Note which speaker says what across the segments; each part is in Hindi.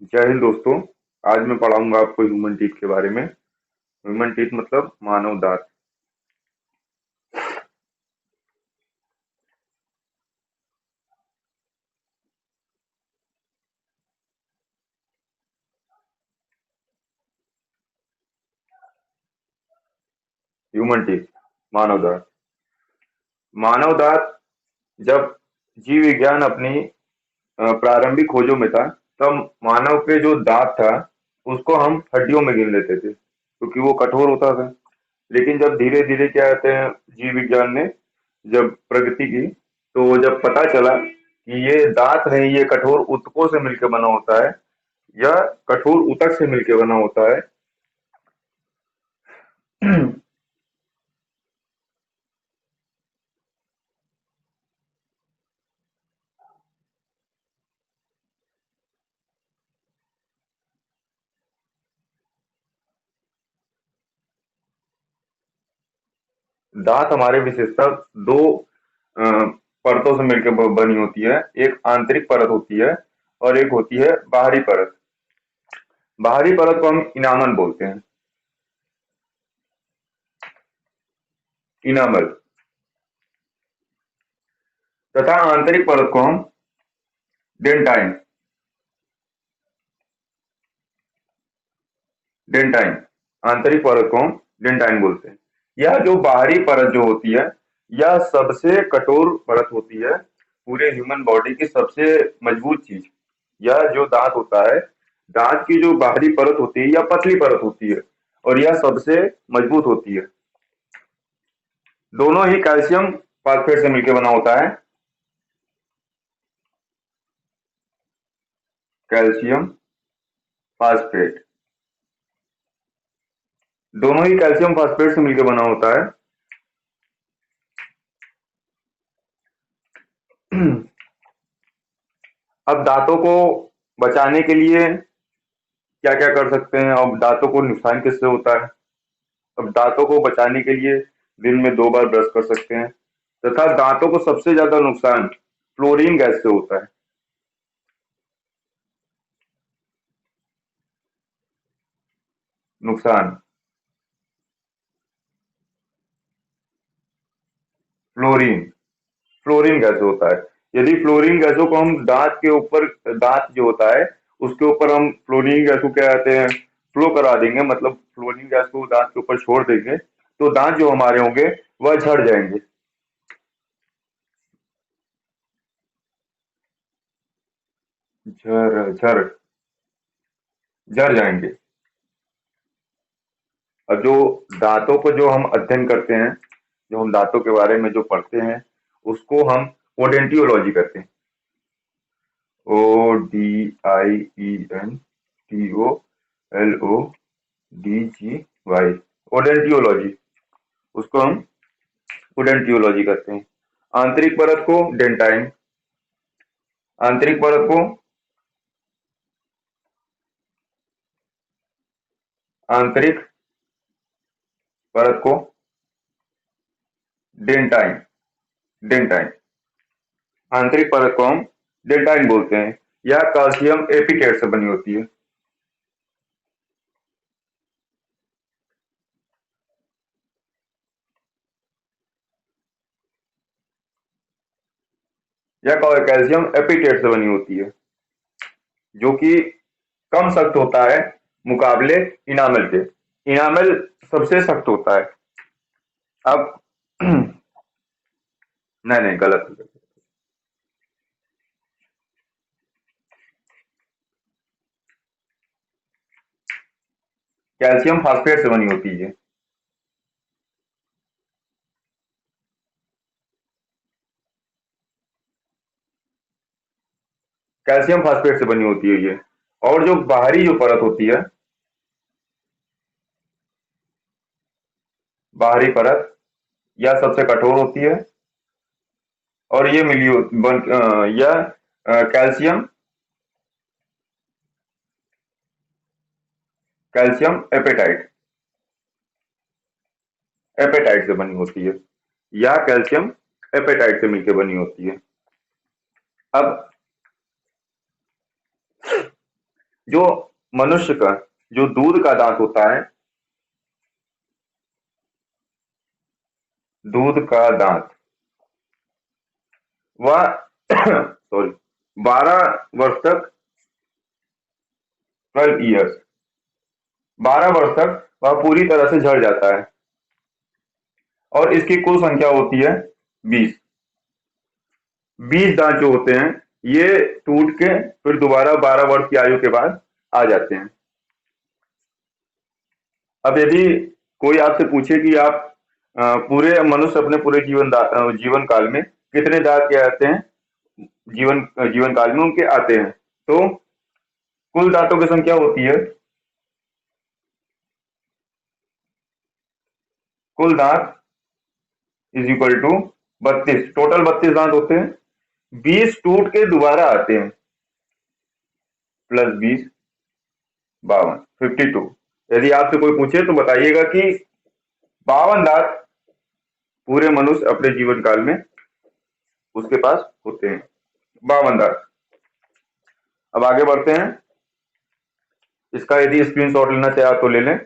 Speaker 1: जय हिंद दोस्तों। आज मैं पढ़ाऊंगा आपको ह्यूमन टीथ के बारे में। ह्यूमन टीथ मतलब मानव दांत। ह्यूमन टीथ मानव दांत। मानव दांत जब जीव विज्ञान अपनी प्रारंभिक खोजों में था, तब मानव के जो दांत था उसको हम हड्डियों में गिन लेते थे क्योंकि वो कठोर होता था। लेकिन जब धीरे धीरे क्या कहते हैं, जीव विज्ञान ने जब प्रगति की, तो जब पता चला कि ये दांत नहीं, ये कठोर ऊतकों से मिलकर बना होता है या कठोर ऊतक से मिलकर बना होता है। दांत हमारे विशेषता दो अ, परतों से मिलकर बनी होती है। एक आंतरिक परत होती है और एक होती है बाहरी परत। बाहरी परत को हम इनामल बोलते हैं। इनामल। तथा आंतरिक परत को हम डेंटाइन। डेंटाइन। आंतरिक परत को हम डेंटाइन बोलते हैं। यह जो बाहरी परत जो होती है, यह सबसे कठोर परत होती है। पूरे ह्यूमन बॉडी की सबसे मजबूत चीज, यह जो दांत होता है, दांत की जो बाहरी परत होती है यह पतली परत होती है और यह सबसे मजबूत होती है। दोनों ही कैल्शियम फॉस्फेट से मिलकर बना होता है। Calcium phosphate. दोनों ही कैल्शियम फॉस्फेट से मिलकर बना होता है। अब दांतों को बचाने के लिए क्या क्या कर सकते हैं? अब दांतों को नुकसान किससे होता है? अब दांतों को बचाने के लिए दिन में 2 बार ब्रश कर सकते हैं। तथा दांतों को सबसे ज्यादा नुकसान फ्लोरीन गैस से होता है। नुकसान फ्लोरीन। फ्लोरीन गैस होता है। यदि फ्लोरीन गैसों को हम दांत के ऊपर, दांत जो होता है उसके ऊपर हम फ्लोरीन गैस को क्या कहते हैं, फ्लो करा देंगे, मतलब फ्लोरीन गैस को दांत के ऊपर छोड़ देंगे, तो दांत जो हमारे होंगे वह झड़ जाएंगे। झर झर झड़ जाएंगे। और जो दांतों को जो हम अध्ययन करते हैं, जो हम दांतों के बारे में जो पढ़ते हैं, उसको हम ओडेंटियोलॉजी करते हैं। ODIENTOLOGY। ओडेंटियोलॉजी। उसको हम ओडेंटियोलॉजी करते हैं। आंतरिक परत को डेंटाइन। आंतरिक परत को आंतरिक परत को डेंटाइन। डेंटाइन। आंतरिक परत को हम डेंटाइन बोलते हैं। यह कैल्शियम एपिटेट से बनी होती है। यह कैल्शियम एपिटेट से बनी होती है, जो कि कम सख्त होता है मुकाबले इनामल के। इनामल सबसे सख्त होता है। अब नहीं नहीं, गलत। कैल्शियम फास्फेट से बनी होती है। कैल्शियम फास्फेट से बनी होती है ये। और जो बाहरी जो परत होती है, बाहरी परत, यह सबसे कठोर होती है और ये मिली यह कैल्शियम कैल्शियम एपेटाइट एपेटाइट से बनी होती है। यह कैल्शियम एपेटाइट से मिलकर बनी होती है। अब जो मनुष्य का जो दूध का दांत होता है, दूध का दांत, वह सॉरी 12 वर्ष तक, 12 ईयर्स, 12 वर्ष तक वह पूरी तरह से झड़ जाता है और इसकी कुल संख्या होती है 20। 20 दांत जो होते हैं ये टूट के फिर दोबारा 12 वर्ष की आयु के बाद आ जाते हैं। अब यदि कोई आपसे पूछे कि आप पूरे मनुष्य अपने पूरे जीवन काल में कितने दांत के आते हैं, जीवन काल में उनके आते हैं, तो कुल दांतों की संख्या होती है, कुल दांत इज इक्वल टू 32। टोटल 32 दांत होते हैं, 20 टूट के दोबारा आते हैं, +20 52, 52। यदि आपसे कोई पूछे तो बताइएगा कि 52 दांत पूरे मनुष्य अपने जीवन काल में उसके पास होते हैं, 52 दांत। अब आगे बढ़ते हैं, इसका यदि स्क्रीनशॉट लेना चाहे आप तो ले लें।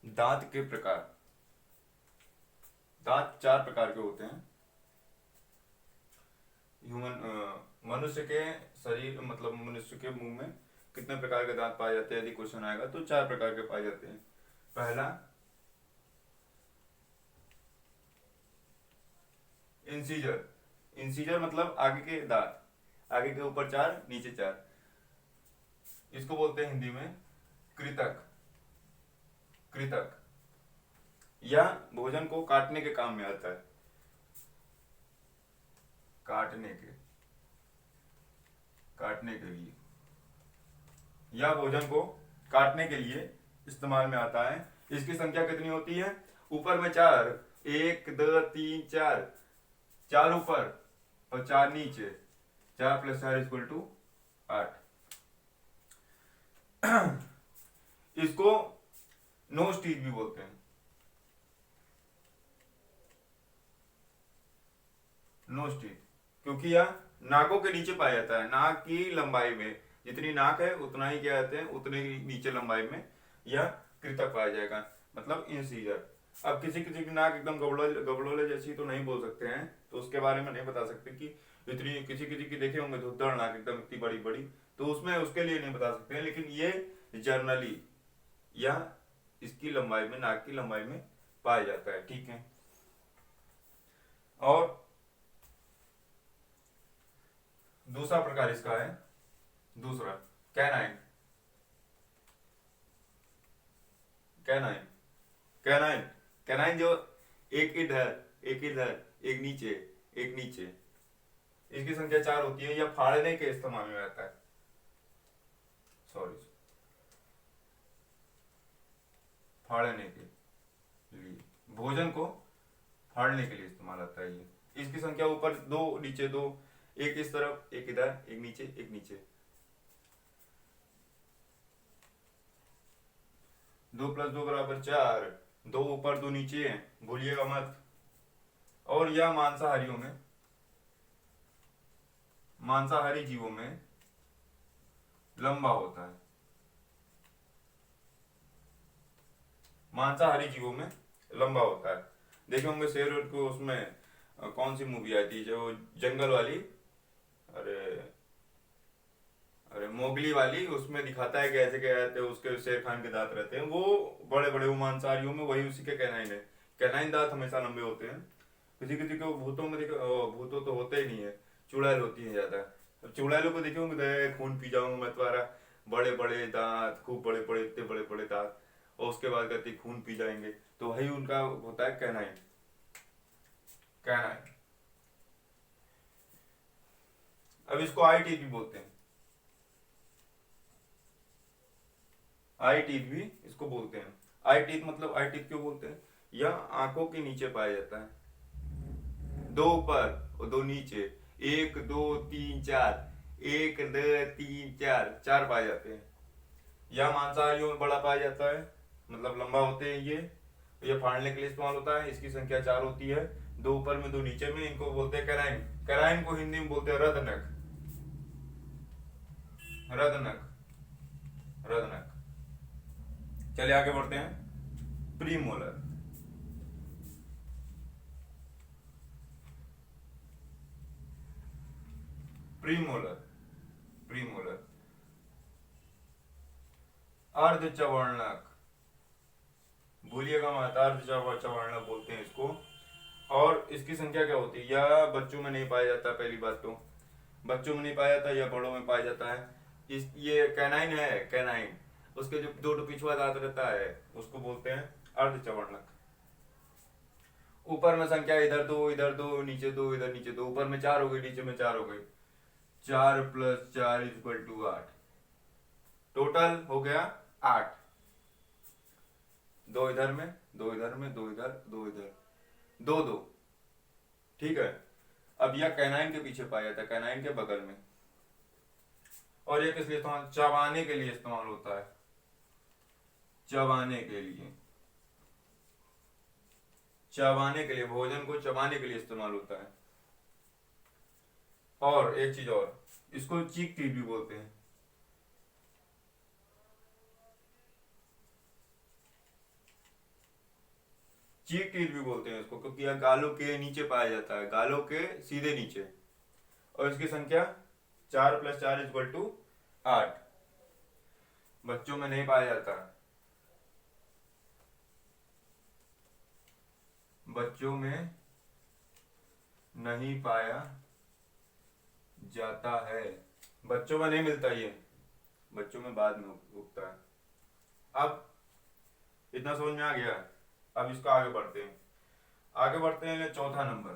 Speaker 2: दांत के प्रकार। दांत 4 प्रकार के होते हैं। मनुष्य के शरीर मतलब मनुष्य के मुंह में कितने प्रकार के दांत पाए जाते हैं यदि क्वेश्चन आएगा तो 4 प्रकार के पाए जाते हैं। पहला इंसीजर। इंसीजर मतलब आगे के दांत, आगे के ऊपर 4 नीचे 4, इसको बोलते हैं हिंदी में कृतक। कृतक या भोजन को काटने के काम में आता है, काटने के लिए या भोजन को काटने के लिए इस्तेमाल में आता है। इसकी संख्या कितनी होती है? ऊपर में 4, 1 2 3 4, 4 ऊपर और 4 नीचे, 4 + 4 = 8। इसको नोज टीथ भी बोलते हैं। नोज टीथ क्योंकि यह नाकों के नीचे पाया जाता है। नाक की लंबाई में जितनी नाक है उतना ही क्या कहते हैं, उतने ही नीचे लंबाई में यह कृतक पाया जाएगा, मतलब इंसीजर। अब किसी किसी की नाक एकदम गबड़ोले जैसी तो नहीं बोल सकते हैं, तो उसके बारे में नहीं बता सकते कि इतनी, किसी किसी की देखे होंगे धुद्दड़ नाक एकदम इतनी बड़ी बड़ी, तो उसमें उसके लिए नहीं बता सकते हैं। लेकिन ये जर्नली या इसकी लंबाई में, नाक की लंबाई में पाया जाता है, ठीक है। और दूसरा प्रकार इसका है, दूसरा कैनाइन। कैनाइन कैनाइन कैनाइन जो एक इधर एक इधर, एक नीचे एक नीचे, इसकी संख्या 4 होती है। यह फाड़ने के इस्तेमाल में आता है, सॉरी, फाड़ने के लिए, भोजन को फाड़ने के लिए इस्तेमाल आता है ये। इसकी संख्या ऊपर 2 नीचे 2, एक इस तरफ एक इधर, एक नीचे एक नीचे। 2 + 2 = 4, 2 ऊपर 2 नीचे, भूलिएगा मत। और यह मांसाहारी जीवों में लंबा होता है। मांसाहारी जीवों में लंबा होता है। देखे होंगे शेर को, उसमें कौन सी मूवी आई थी जो जंगल वाली, अरे मोगली वाली, उसमें दिखाता है कि ऐसे क्या रहते हैं, उसके शेर खान के दांत रहते हैं, वो बड़े बड़े मांसाहारियों में वही उसी के कैनाइन है। कैनाइन दांत हमेशा लंबे होते हैं। किसी किसी को भूतों में भूतों तो होते ही नहीं है, चुड़ैल होती है ज्यादा। अब चुड़ैलों को देखे होंगे, खून पी जाऊंगा मैं तुम्हारा, बड़े बड़े दांत, खूब बड़े बड़े, इतने बड़े बड़े दांत, और उसके बाद कहते खून पी जाएंगे, तो वही उनका होता है कैनाइन। कैनाइन। अब इसको आई टीथ भी बोलते हैं, आई टीथ भी इसको बोलते हैं। आई टीथ मतलब आई टीथ क्यों बोलते हैं? यह आंखों के नीचे पाया जाता है, 2 ऊपर और 2 नीचे, 1 2 3 4, 1 2 3 4, 4 पाए जाते हैं। यह मांसाहारियों में बड़ा पाया जाता है, मतलब लंबा होते हैं ये फाड़ने के लिए इस्तेमाल होता है। इसकी संख्या 4 होती है। दो ऊपर में दो नीचे में, इनको बोलते हैं कैनाइन। कैनाइन को हिंदी में बोलते हैं रदनक। रदनक, रदनक। चलिए आगे बढ़ते हैं। प्रीमोलर। Premolar, premolar. अर्धचवर्णक, भूलिएगा मत, अर्धचवर्णक बोलते हैं इसको। और इसकी संख्या क्या होती है? यह बच्चों में नहीं पाया जाता, पहली बात तो बच्चों में नहीं पाया जाता, यह बड़ों में पाया जाता है। ये कैनाइन है, कैनाइन, उसके जो दो पिछुआ दांत रहता है उसको बोलते हैं अर्धचवर्णक। ऊपर में संख्या इधर दो, नीचे दो, इधर नीचे दो, ऊपर में 4 हो गई, नीचे में 4 हो गई। 4 + 4 = 8। टोटल हो गया 8। 2 इधर में, 2 इधर में, 2 इधर, 2 इधर, 2 2। ठीक है। अब यह कैनाइन के पीछे पाया जाता है, कैनाइन के बगल में। और यह किस लिए इस्तेमाल? चबाने के लिए इस्तेमाल होता है, चबाने के लिए, चबाने के लिए, भोजन को चबाने के लिए इस्तेमाल होता है। और एक चीज और, इसको चीक टीथ भी बोलते हैं। चीक टीथ भी बोलते हैं इसको, क्योंकि यह गालों के नीचे पाया जाता है, गालों के सीधे नीचे। और इसकी संख्या 4 + 4 = 8। बच्चों में नहीं पाया जाता, बच्चों में नहीं पाया जाता है, बच्चों में नहीं मिलता, ये बच्चों में बाद में उगता है। अब इतना समझ में आ गया। अब इसको आगे बढ़ते हैं, आगे बढ़ते हैं। चौथा नंबर,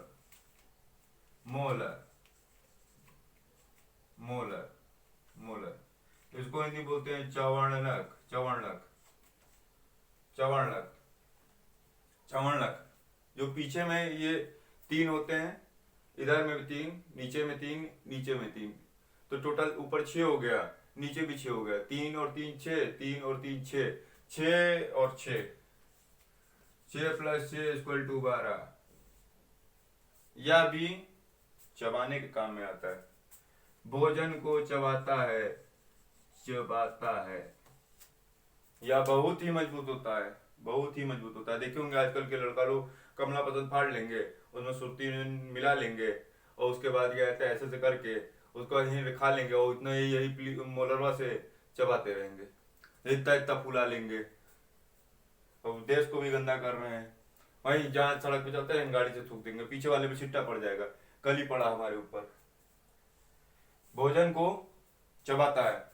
Speaker 2: मोलर। मोलर, मोलर, इसको हिंदी बोलते हैं चवर्णक, चवर्णक, चवर्णक, चवर्णक। जो पीछे में ये 3 होते हैं, इधर में भी 3, नीचे में 3, नीचे में 3, तो टोटल ऊपर 6 हो गया, नीचे भी 6 हो गया। 3 और 3 6, 3 और 3 6, 6 और 6, 6 + 6 = 12। यह भी चबाने के काम में आता है, भोजन को चबाता है, चबाता है। यह बहुत ही मजबूत होता है, बहुत ही मजबूत होता है। देखे होंगे आजकल के लड़का लोग कमला पसंद फाड़ लेंगे, उसमें सुर्ती मिला लेंगे, और उसके बाद क्या कहते हैं, ऐसे करके उसको यहीं खा लेंगे, और इतना यही मोलरवा से चबाते रहेंगे, इतना इतना फुला लेंगे, और देश को भी गंदा कर रहे हैं। वहीं जहाँ सड़क पे चलते हैं गाड़ी से थूक देंगे, पीछे वाले पे छिट्टा पड़ जाएगा, कल ही पड़ा हमारे ऊपर। भोजन को चबाता है।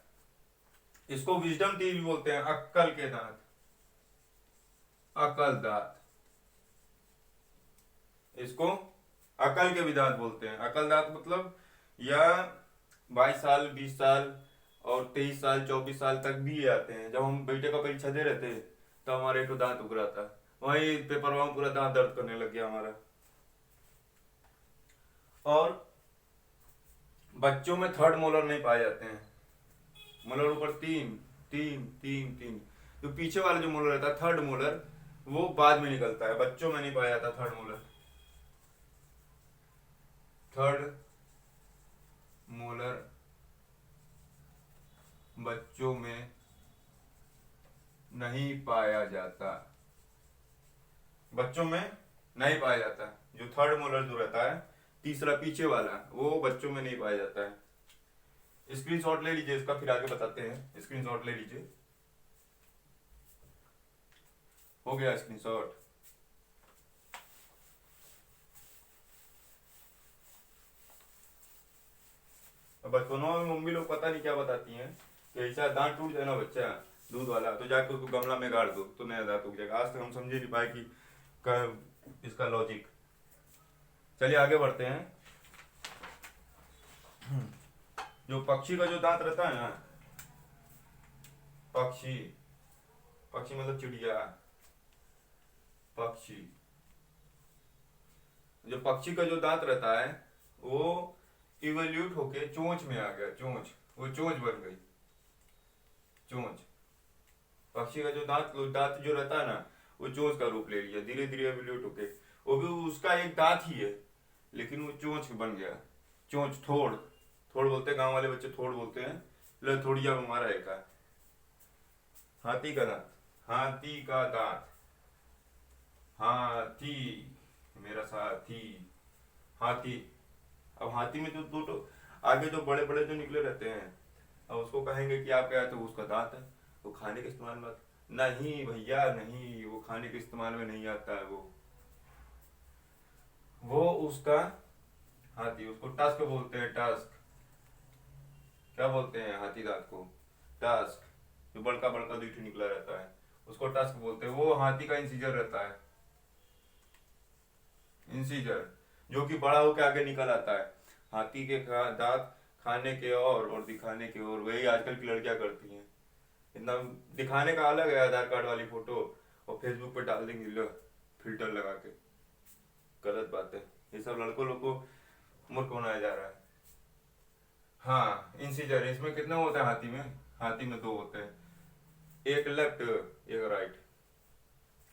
Speaker 2: इसको विजडम टीथ भी बोलते हैं, अक्कल के दांत, अकल दांत। इसको अकल के भी दांत बोलते हैं। अकल दांत मतलब यह 22 साल, 20 साल और 23 साल, 24 साल तक भी आते हैं। जब हम बेटे का परीक्षा दे रहे थे तो हमारे एक दांत उग रहा था, वही पेपर में पूरा दांत दर्द करने लग गया हमारा। और बच्चों में 3rd मोलर नहीं पाए जाते हैं। मोलर ऊपर 3 3 3 3, तो पीछे वाला जो मोलर रहता है 3rd मोलर, वो बाद में निकलता है, बच्चों में नहीं पाया जाता 3rd मोलर। 3rd मोलर बच्चों में नहीं पाया जाता, बच्चों में नहीं पाया जाता। जो 3rd मोलर जो रहता है, तीसरा पीछे वाला, वो बच्चों में नहीं पाया जाता है। स्क्रीनशॉट ले लीजिए इसका, फिर आगे बताते हैं। स्क्रीनशॉट ले लीजिए, हो गया स्क्रीनशॉट। बचपनों में मम्मी लोग पता नहीं क्या बताती हैं कि ऐसा दांत टूट जाए ना बच्चा दूध वाला, तो जाके उसको गमला में गाड़ दो तो नया दांत उग जाएगा। आज तक हम समझे नहीं पाए कि इसका लॉजिक। चलिए आगे बढ़ते हैं। जो पक्षी का जो दांत रहता है ना, पक्षी, पक्षी मतलब चिड़िया, पक्षी, जो पक्षी का जो दांत रहता है वो इवोल्यूट होके चोंच में आ गया, चोंच, वो चोंच बन गई, चोंच। पक्षी का जो दांत जो रहता है ना, वो चोंच का रूप ले लिया, धीरे धीरे इवोल्यूट होके। वो भी उसका एक दांत ही है, लेकिन वो चोंच बन गया। चोंच, थोड़, थोड़ बोलते हैं गांव वाले बच्चे, थोड़ बोलते हैं। लथोड़िया हमारा एक है। हाथी का दांत, हाथी का दांत, हाथी, मेरा साथी, हाथी। अब हाथी में जो दो तो आगे जो बड़े बड़े जो निकले रहते हैं, अब उसको कहेंगे कि आप क्या, तो उसका दांत है, वो खाने के इस्तेमाल में नहीं भैया नहीं, वो खाने के इस्तेमाल में नहीं आता है। वो उसका हाथी, उसको टस्क बोलते हैं, टस्क। क्या बोलते हैं हाथी दांत को? टस्क। जो बड़का बड़का दूठ निकला रहता है उसको टस्क बोलते हैं। वो हाथी का इंसीजर रहता है, इंसीजर, जो कि बड़ा होकर आगे निकल आता है। हाथी के दांत खाने के और दिखाने के और, वही आजकल की लड़कियां करती हैं। इतना दिखाने का अलग है, आधार कार्ड वाली फोटो और फेसबुक पे डाल देंगे लो फिल्टर लगा के। गलत बात है, ये सब लड़कों लोग को मूर्ख बनाया जा रहा है। हाँ, इंसीजर, इसमें कितना होता है हाथी में? हाथी में दो होते हैं, एक लेफ्ट एक राइट।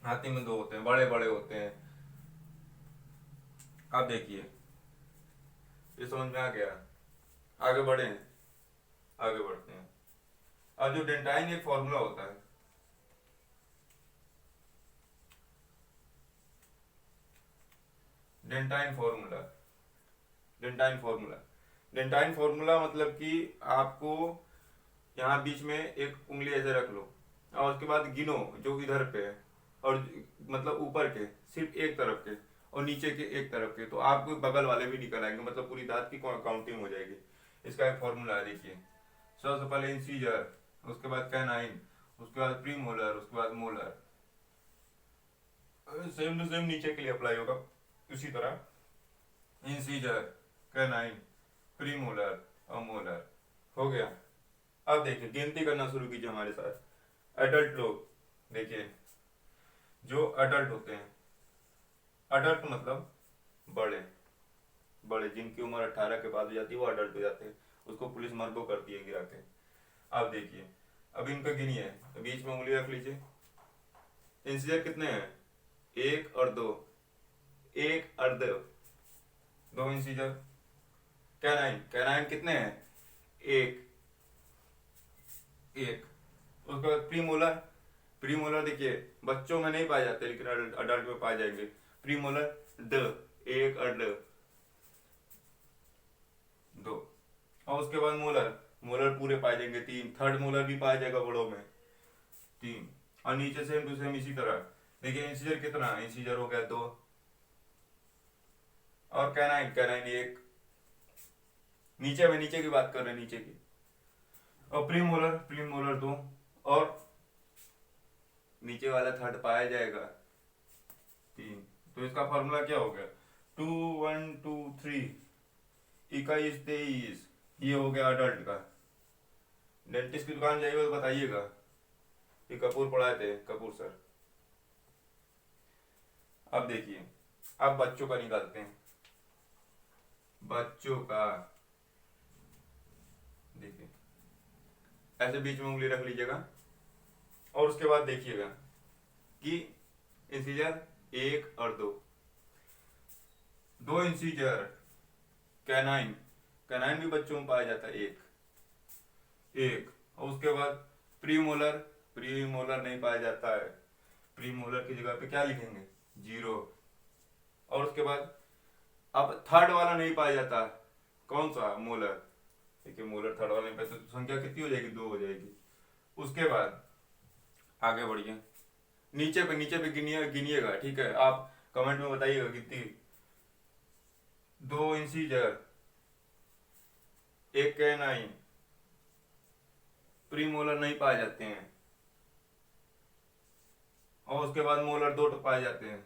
Speaker 2: हाथी में दो होते हैं, बड़े बड़े होते हैं। आप देखिए, ये समझ में आ गया? आगे बढ़े, आगे बढ़ते हैं। अब जो डेंटाइन एक फॉर्मूला होता है, dentine formula, dentine formula, dentine formula मतलब कि आपको यहाँ बीच में एक उंगली ऐसे रख लो और उसके बाद गिनो जो इधर पे है, और मतलब ऊपर के सिर्फ एक तरफ के और नीचे के एक तरफ के, तो आपको बगल वाले भी निकल आएंगे, मतलब पूरी दांत की काउंटिंग हो जाएगी। इसका एक फॉर्मूला है, देखिए। सबसे पहले इंसीजर, उसके बाद कैनाइन, उसके बाद प्री मोलर, उसके बाद मोलर। सेम टू सेम नीचे के लिए अप्लाई होगा उसी तरह। इंसीजर, कैनाइन, प्री मोलर और मोलर। हो गया। अब देखिए गिनती करना शुरू कीजिए हमारे साथ। एडल्ट लोग, देखिए जो अडल्ट होते हैं, अडल्ट मतलब बड़े, बड़े जिनकी उम्र 18 के बाद हो जाती है वो अडल्ट हो जाते हैं। उसको पुलिस मर्डर करती है गिरा के। आप देखिए, अब इनको गिनिए, बीच में उंगली रख लीजिए। इंसीजर कितने हैं? एक और दो, एक और दो, दो इंसीजर। कैनाइन, कैनाइन कितने हैं? एक, एक। उसके बाद प्रीमोलर, प्रीमोलर देखिए बच्चों में नहीं पाए जाते लेकिन अडल्ट में पाए जाएंगे। प्रीमोलर द, एक और द, दो। और उसके बाद मोलर, मोलर पूरे पाए जाएंगे तीन। थर्ड मोलर भी पाया जाएगा बड़ों में, तीन। और नीचे सेम टू सेम इसी तरह। देखिए इंसीजर कितना? इंसीजर हो गया दो। और कैनाइन, कैनाइन एक। नीचे में, नीचे की बात कर रहे हैं, नीचे की। और प्रीमोलर, प्रीमोलर दो। और नीचे वाला थर्ड पाया जाएगा, तीन। तो इसका फॉर्मूला क्या हो गया? 2 1 2 3, 21 23। ये हो गया अडल्ट का। डेंटिस्ट की दुकान जाइएगा तो बताइएगा, ये कपूर पढ़ाए थे, कपूर सर। अब देखिए, अब बच्चों का निकालते हैं। बच्चों का देखिए, ऐसे बीच में उंगली रख लीजिएगा और उसके बाद देखिएगा कि इंसीजर एक और दो, दो इंसीजर। कैनाइन, कैनाइन भी बच्चों में पाया जाता है, एक, एक। और उसके बाद प्रीमोलर, प्रीमोलर नहीं पाया जाता है। प्रीमोलर की जगह पे क्या लिखेंगे? जीरो। और उसके बाद अब थर्ड वाला नहीं पाया जाता, कौन सा? मोलर। देखिए मोलर थर्ड वाले पे तो संख्या कितनी हो जाएगी? दो हो जाएगी। उसके बाद आगे बढ़िए, नीचे पे, नीचे पे गिनिए, गिनिएगा, ठीक है? आप कमेंट में बताइएगा कितनी। दो इंसीजर, एक कैनाइन, प्रीमोलर नहीं पाए जाते हैं। और उसके बाद मोलर दो तो पाए जाते हैं।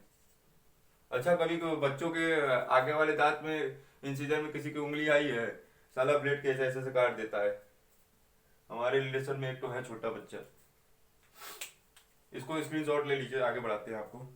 Speaker 2: अच्छा, कभी को बच्चों के आगे वाले दांत में, इंसीजर में किसी की उंगली आई है, साला ब्लेड के ऐसे ऐसे से काट देता है। हमारे रिलेशन में एक तो है छोटा बच्चा, इसको स्क्रीनशॉट ले लीजिए, आगे बढ़ाते हैं आपको।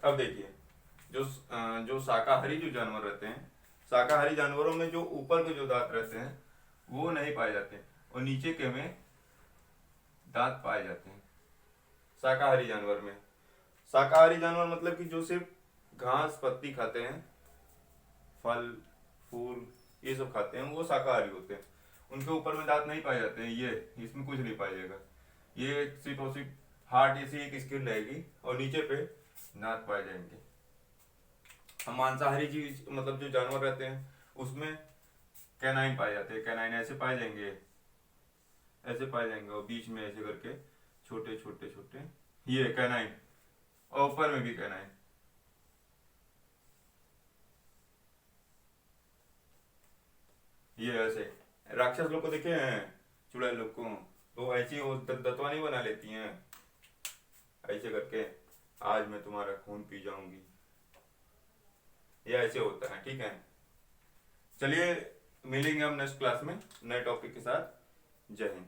Speaker 2: अब देखिए, जो शाकाहारी जो जानवर रहते हैं, शाकाहारी जानवरों में जो ऊपर के जो दांत रहते हैं वो नहीं पाए जाते, और नीचे के में दांत पाए जाते हैं शाकाहारी जानवर में। शाकाहारी जानवर मतलब कि जो सिर्फ घास पत्ती खाते हैं, फल फूल ये सब खाते हैं, वो शाकाहारी होते हैं। उनके ऊपर में दांत नहीं पाए जाते हैं, ये इसमें कुछ नहीं पाया जाएगा, ये सिर्फ और सिर्फ हार्ट जैसी एक स्किन रहेगी और नीचे पे दांत पाए जाएंगे। हम मांसाहारी चीज मतलब जो जानवर रहते हैं उसमें कैनाइन पाए जाते हैं, कैनाइन ऐसे पाए जाएंगे, ऐसे पाए जाएंगे, और बीच में ऐसे करके छोटे छोटे छोटे ये कैनाइन, और ऊपर में भी कैनाइन। ये ऐसे राक्षस लोग को देखे हैं, चुड़ैल लोग को, तो ऐसी वो दतवानी बना लेती हैं ऐसे करके, आज मैं तुम्हारा खून पी जाऊंगी, ये ऐसे होता है। ठीक है, चलिए मिलेंगे हम नेक्स्ट क्लास में नए टॉपिक के साथ। जय हिंद।